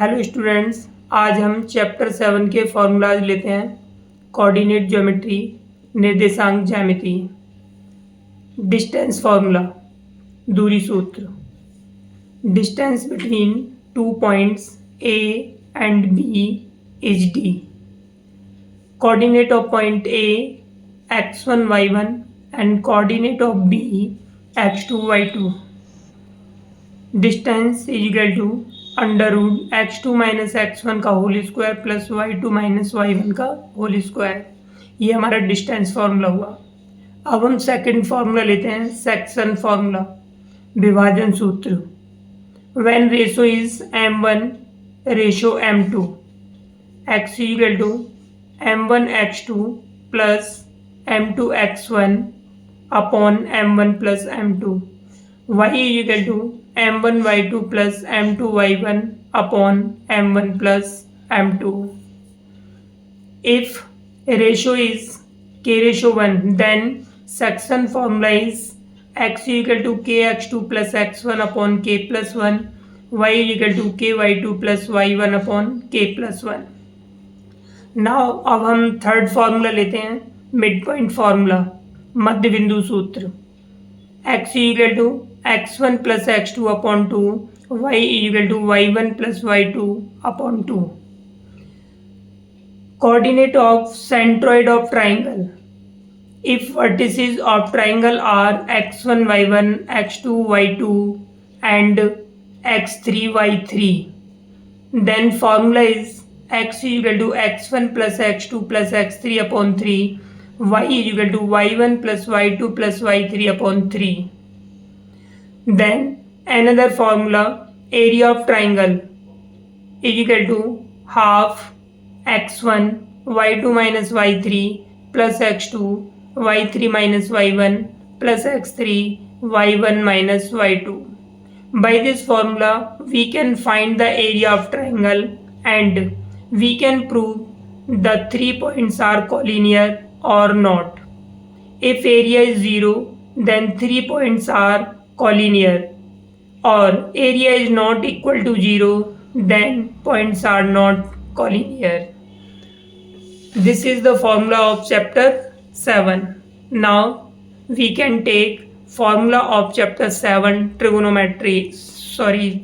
Hello students, आज हम chapter 7 के फॉर्मूलाज लेते हैं। कोऑर्डिनेट ज्योमेट्री, निर्देशांक ज्यामिति। डिस्टेंस फार्मूला, दूरी सूत्र। Distance between two points A and B is D. Coordinate of point A x1 y1 and coordinate of B x2 y2। Distance is equal to under root x2 minus x1 का whole square plus y2 minus y1 का whole square. ये हमारा distance formula हुआ। अब हम second formula लेते हैं, section formula, विभाजन सूत्र। When ratio is m1 ratio m2, x equal to m1 x2 plus m2 x1 upon m1 plus m2, y equal to m1 y2 plus m2 y1 upon m1 plus m2. If ratio is k ratio 1, then section formula is x equal to kx2 plus x1 upon k plus 1, y equal to ky2 plus y1 upon k plus 1. Now अब हम third formula लेते हैं, mid point formula, मध्य बिंदु सूत्र। x equal to x1 plus x2 upon 2, y equal to y1 plus y2 upon 2. Coordinate of centroid of triangle. If vertices of triangle are x1 y1, x2 y2 and x3 y3, then formula is x equal to x1 plus x2 plus x3 upon 3, y equal to y1 plus y2 plus y3 upon 3. Then another formula, area of triangle is equal to half x1 y2 minus y3 plus x2 y3 minus y1 plus x3 y1 minus y2. By this formula we can find the area of triangle and we can prove the 3 points are collinear or not. If area is 0, then 3 points are collinear, or area is not equal to 0, then points are not collinear. This is the formula of chapter 7. Now we can take formula of chapter 7 trigonometry,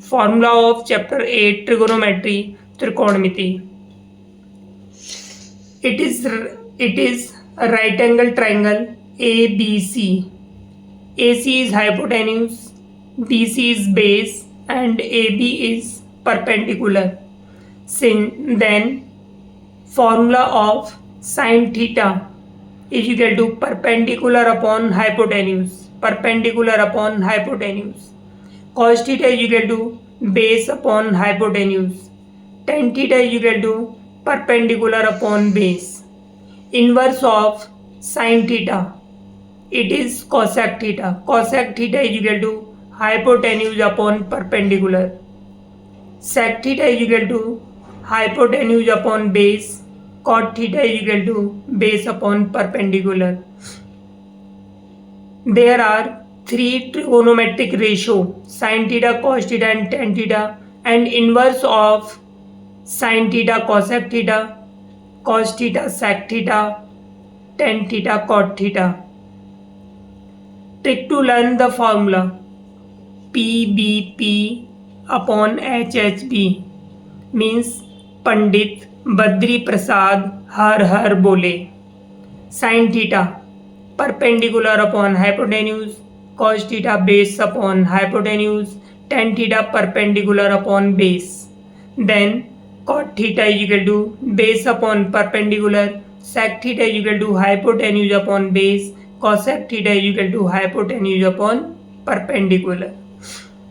formula of chapter 8 trigonometry, trigonometry. It is a right angle triangle ABC. AC is hypotenuse, BC is base and AB is perpendicular. Then formula of sin theta is equal to perpendicular upon hypotenuse, perpendicular upon hypotenuse. Cos theta is equal to base upon hypotenuse. Tan theta is equal to perpendicular upon base. Inverse of sin theta, it is cosec theta. Cosec theta is equal to hypotenuse upon perpendicular. Sec theta is equal to hypotenuse upon base. Cot theta is equal to base upon perpendicular. There are 3 trigonometric ratio, sin theta, cos theta and tan theta, and inverse of sin theta, cosec theta, cos theta, sec theta, tan theta, cot theta. Trick to learn the formula, PBP upon HHB means Pandit Badri Prasad हर हर बोले. Sin theta perpendicular upon hypotenuse, cos theta base upon hypotenuse, tan theta perpendicular upon base. Then cot theta is equal to base upon perpendicular, sec theta is equal to hypotenuse upon base, cosec theta is equal to hypotenuse upon perpendicular.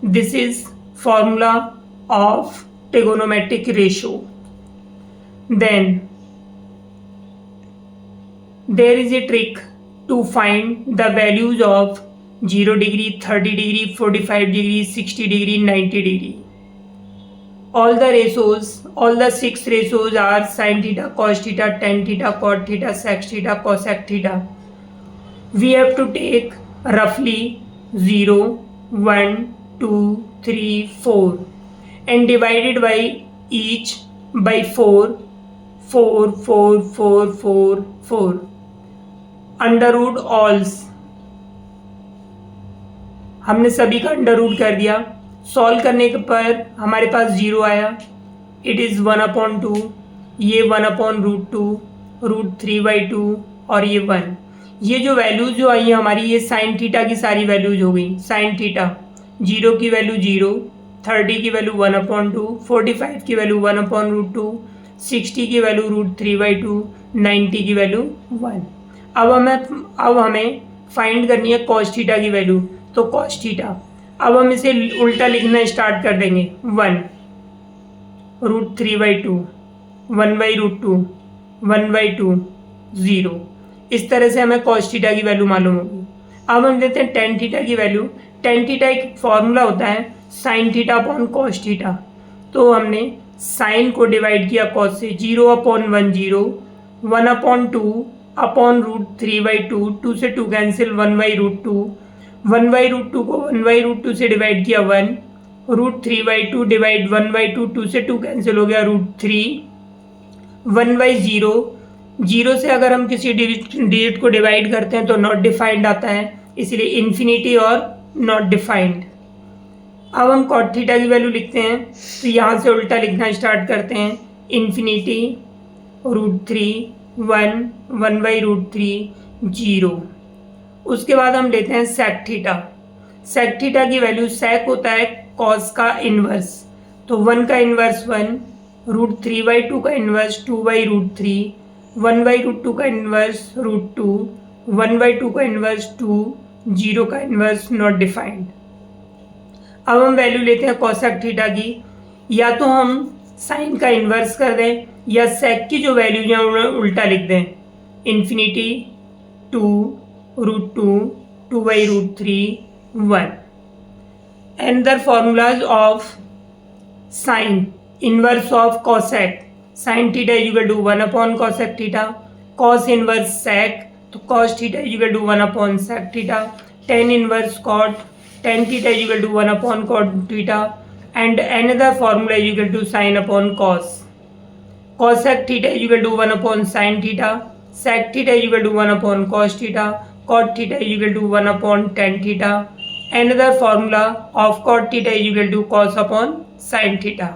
This is formula of trigonometric ratio. Then there is a trick to find the values of 0 degree, 30 degree, 45 degree, 60 degree, 90 degree. All the ratios, all the 6 ratios are sin theta, cos theta, tan theta, cot theta, sec theta, cosec theta. We have to take roughly 0, 1, 2, 3, 4 and divide it by each by 4, 4 4 4 4 4 under root ऑल्स, हमने सभी का under root कर दिया। Solve करने के पर हमारे पास 0 आया। इट इज़ 1/2, ये 1/√2, √3/2 और ये 1। ये जो वैल्यूज जो आई है हमारी, ये साइन थीटा की सारी वैल्यूज हो गई। साइन थीटा 0 की वैल्यू 0, 30 की वैल्यू 1/2, 45 की वैल्यू 1/√2, 60 की वैल्यू √3/2, 90 की वैल्यू 1। अब हमें फाइंड करनी है कॉस थीटा की वैल्यू। तो कॉस थीटा, अब हम इसे उल्टा लिखना स्टार्ट कर देंगे। 1 √3/2, 1/√2, 1/2, 0। इस तरह से हमें कॉस थीटा की वैल्यू मालूम होगी। अब हम देते हैं टेन थीटा की वैल्यू। टेन थीटा एक फॉर्मूला होता है sine theta upon cos theta. तो हमने साइन को डिवाइड किया कॉस से, 0/1 0, 1/2 अपॉन √3/2, 2 से 2 कैंसिल, 1/√2, 1/√2 को 1/√2 से डिवाइड किया 1, √3/2 डिवाइड 1/2, 2 से 2 कैंसिल हो गया √3, 1/0। 0 से अगर हम किसी डिजिट को डिवाइड करते हैं तो नॉट डिफाइंड आता है, इसलिए इन्फिनिटी और नॉट डिफाइंड। अब हम कॉट थीटा की वैल्यू लिखते हैं, तो यहाँ से उल्टा लिखना स्टार्ट करते हैं। इन्फिनिटी, √3, 1, 1/√3, 0। उसके बाद हम लेते हैं सेक थीटा। सेक थीटा की वैल्यू, सेक होता है कॉस का इन्वर्स, तो 1 का इन्वर्स 1, √3/2 का इन्वर्स 2/√3, 1/√2 का इन्वर्स √2, 1/2 का इन्वर्स 2, 0 का इन्वर्स नॉट डिफाइंड। अब हम वैल्यू लेते हैं कॉसेक थीटा की। या तो हम साइन का इन्वर्स कर दें या सेक की जो वैल्यू है उन्हें उल्टा लिख दें। Infinity 2, √2, 2/√3, 1। Another formulas of sine inverse of cosec, sin theta is equal to 1/cosec theta, cos inverse sec, तो cos theta is equal to 1/sec theta, tan inverse cot, tan theta is equal to 1/cot theta, and another formula is equal to sin upon cos. Cosec theta is equal to 1/sin theta, sec theta is equal to 1/cos theta, cot theta is equal to 1/tan theta. Another formula of cot theta is equal to cos upon sin theta.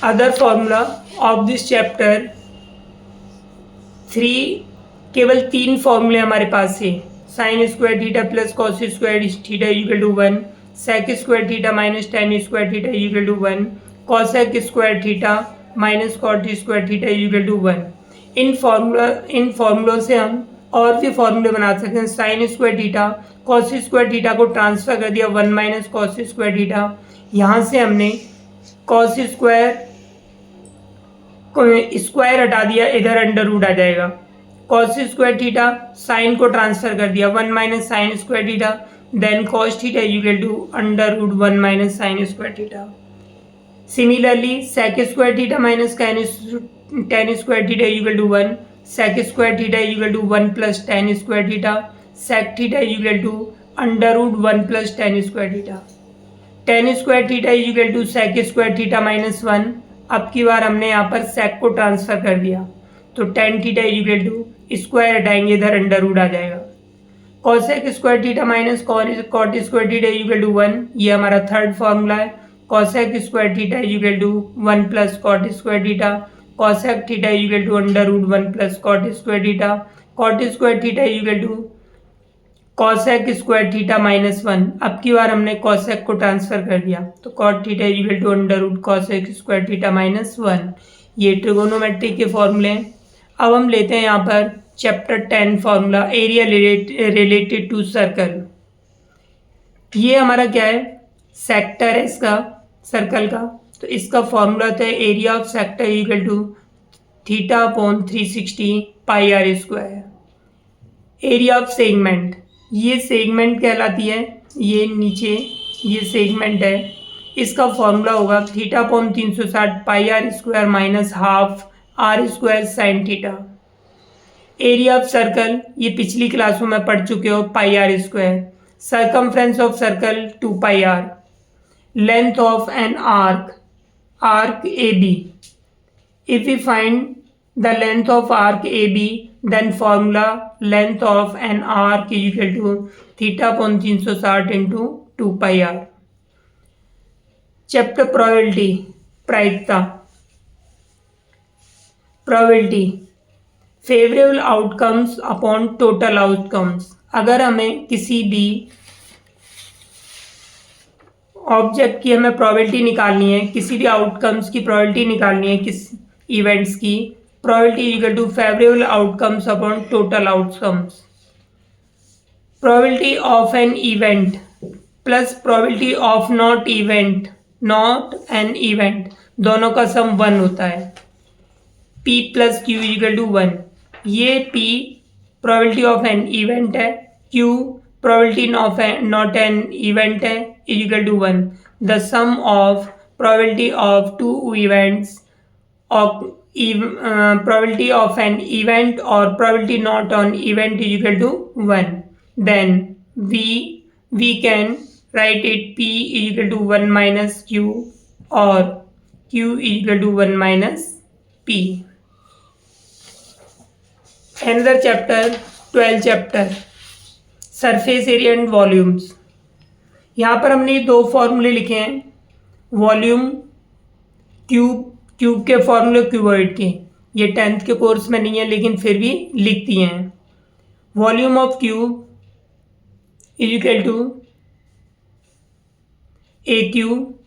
Other formula of this chapter 3, केवल 3 फॉर्मूले हमारे पास है। Sine square theta plus cos square theta equal to 1, sec square theta minus tan square theta equal to 1, cosec square theta minus cot square theta equal to 1। इन फॉर्मूलों से हम और भी फॉर्मूले बना सकते हैं। Sine square theta, cos square theta को ट्रांसफर कर दिया 1 माइनस कॉस स्क्वायर थीटा। यहाँ से हमने कॉस स्क्वायर हटा दिया, इधर अंडर रूट आ जाएगा। कॉस स्क्वायर थीटा, साइन को ट्रांसफर कर दिया 1 minus sine square theta, then cos theta equal to under root 1 minus sine square theta. Similarly sec square theta minus tan square theta equal to 1, sec square theta equal to 1 plus tan square theta, sec theta equal to under root 1 plus tan square theta. Tan square theta equal to sec square theta minus 1। अब की बार हमने यहाँ पर सेक को transfer कर दिया, तो tan theta equal to square हटाएंगे, इधर अंडर रूट आ जाएगा। Cosec square theta minus cot square theta equal to 1, ये हमारा थर्ड फॉर्मूला है। Cosec square theta equal to 1 plus cot square theta, cosec theta equal to under root 1 plus cot square theta, cot square theta equal to cosec square theta minus 1। अब की बार हमने cosec को transfer कर दिया, तो cot theta equal to under root cosec square theta minus 1। ये trigonometry के फॉर्मूले हैं। अब हम लेते हैं यहाँ पर chapter 10 formula area related to circle. ये हमारा क्या है, सेक्टर है इसका, सर्कल का। तो इसका फॉर्मूला था area of sector equal to theta upon 360 pi are square. Area of segment, ये सेगमेंट कहलाती है, ये नीचे ये सेगमेंट है। इसका फॉर्मूला होगा theta upon 360 pi are square minus half r square sine theta. Area of circle, ये पिछली क्लासों में पढ़ चुके हो, pi are square. Circumference of circle 2 pi r. length of an arc AB. If we find the length of arc AB, then formula length of an arc is equal to theta upon 360 into 2 pi r. Chapter probability, प्रायिकता. Probability, favourable outcomes upon total outcomes. अगर हमें किसी भी object की हमें probability निकालनी है, किसी भी आउटकम्स की प्रोबेबिलिटी निकालनी है, किस इवेंट्स की, probability equal to favourable outcomes upon total outcomes. Probability of an event plus probability of not an event, दोनों का सम 1 होता है. P plus Q equal to 1. ये P probability of an event है, Q probability of not an event है, equal to 1. The sum of probability of two events of probability of an event or probability not on event is equal to 1. Then we can write it P is equal to 1 minus Q or Q is equal to 1 minus P. Another chapter, 12th chapter, surface area and volumes. यहाँ पर हमने दो फॉर्मूले लिखे हैं. Volume cube के फॉर्मूले cuboid के, ये 10th के कोर्स में नहीं है लेकिन फिर भी लिख दिए हैं. Volume of cube is equal to A cube,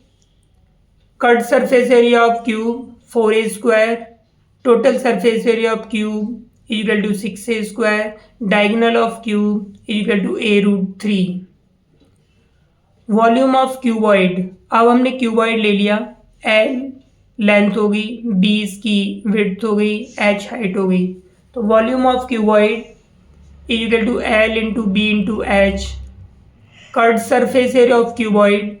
curved surface area of cube 4a square, total surface area of cube is equal to 6a square, diagonal of cube is equal to a√3. Volume of cuboid, अब हमने cuboid ले लिया. L length होगी, b इसकी width हो गई, h height हो गई. तो volume of cuboid is equal to L into B into H. Curved surface area of cuboid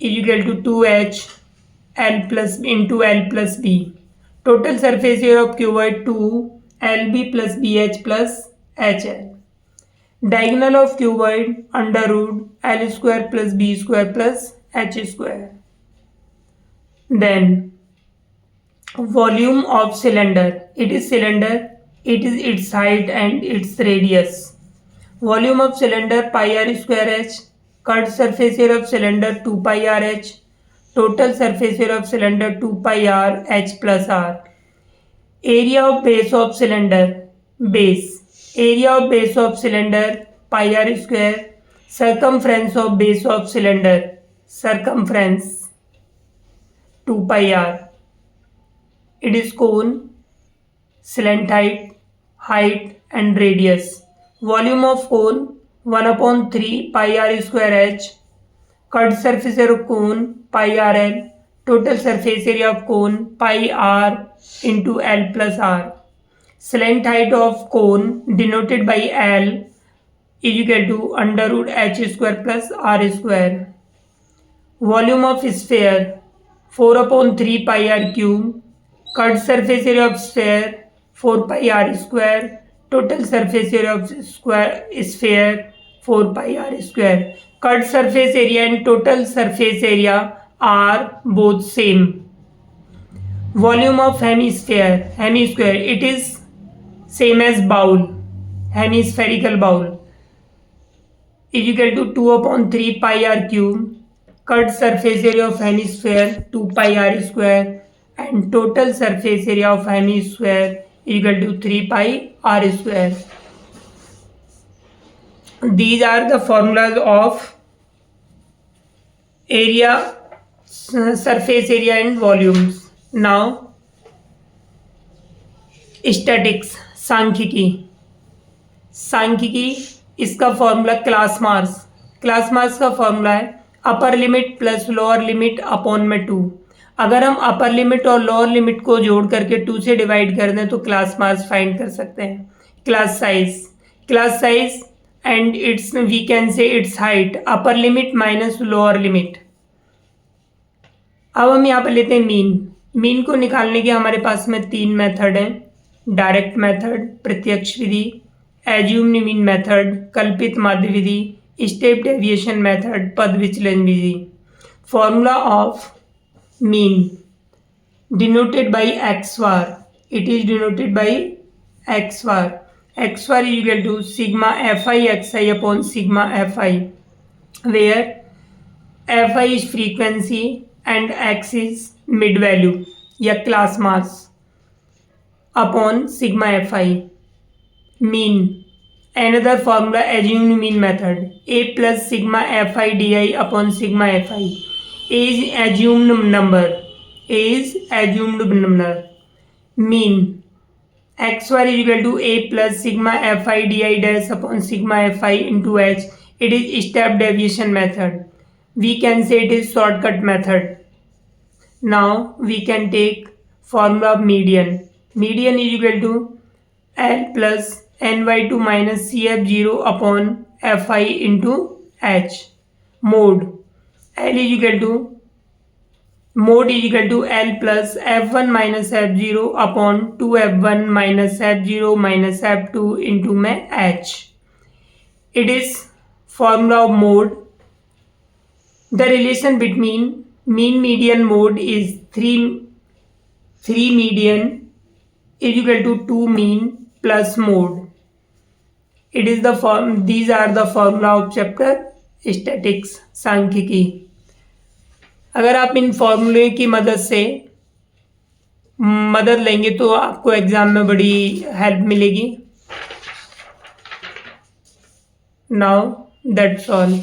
is equal to 2h L plus into L plus B. Total surface area of cuboid 2LB plus BH plus HL. Diagonal of cuboid under root L square plus B square plus H square. Then volume of cylinder, it is cylinder, it is its height and its radius. Volume of cylinder pi r square h. Cut surface area of cylinder 2 pi r h. Total surface area of cylinder 2 pi r h plus r. Area of base of cylinder, base. Area of base of cylinder pi r square. Circumference of base of cylinder, circumference 2 pi r. It is cone, slant height and radius. Volume of cone 1/3 pi r square h. Cut surface area of cone pi r l. Total surface area of cone pi r into l plus r. Slant height of cone denoted by l is equal to under root h square plus r square. Volume of sphere 4/3 pi r cube. Cut surface area of sphere 4 pi r square. Total surface area of sphere 4 pi r square. Cut surface area and total surface area are both same. Volume of hemisphere, it is same as bowl, hemispherical bowl, is equal to 2/3 pi r cube. Cut surface area of hemisphere 2 pi r square and total surface area of hemisphere equal to 3 pi r square. These are the formulas of area, surface area and volumes. Now statics, सांख्यिकी, इसका formula class मास का formula है upper limit plus lower limit upon में 2. अगर हम upper limit और lower limit को जोड़ करके 2 से डिवाइड कर दें तो क्लास मास फाइंड कर सकते हैं. Class size and its we can say its height, upper limit minus lower limit. अब हम यहाँ पर लेते हैं मीन को निकालने के हमारे पास में 3 मेथड हैं. डायरेक्ट मेथड, प्रत्यक्ष विधि, एज्यूम्ड मीन मेथड, कल्पित माध्य विधि, स्टेप डेविएशन मेथड, पद विचलन विधि। Formula of mean denoted by x bar. It is denoted by x bar. X bar is equal to sigma fi xi upon sigma fi, where fi is frequency and x is mid value या class mass upon sigma fi. Mean. Another formula assumed mean method. A plus sigma fi di upon sigma fi. A is assumed number. A is assumed number. Mean. X bar is equal to A plus sigma fi di dash upon sigma fi into h. It is step deviation method. We can say it is shortcut method. Now we can take formula of median. Median is equal to L plus ny2 minus cf0 upon fi into h. Mode. L is equal to Mode is equal to L plus f1 minus f0 upon 2f1 minus f0 minus f2 into में h. It is formula of mode. The relation between mean median mode is 3 median is equal to 2 mean plus mode. It is the form. These are the formula of chapter statics, सांख्यिकी. अगर आप इन फॉर्मूले की मदद लेंगे तो आपको exam में बड़ी हेल्प मिलेगी. Now that's all.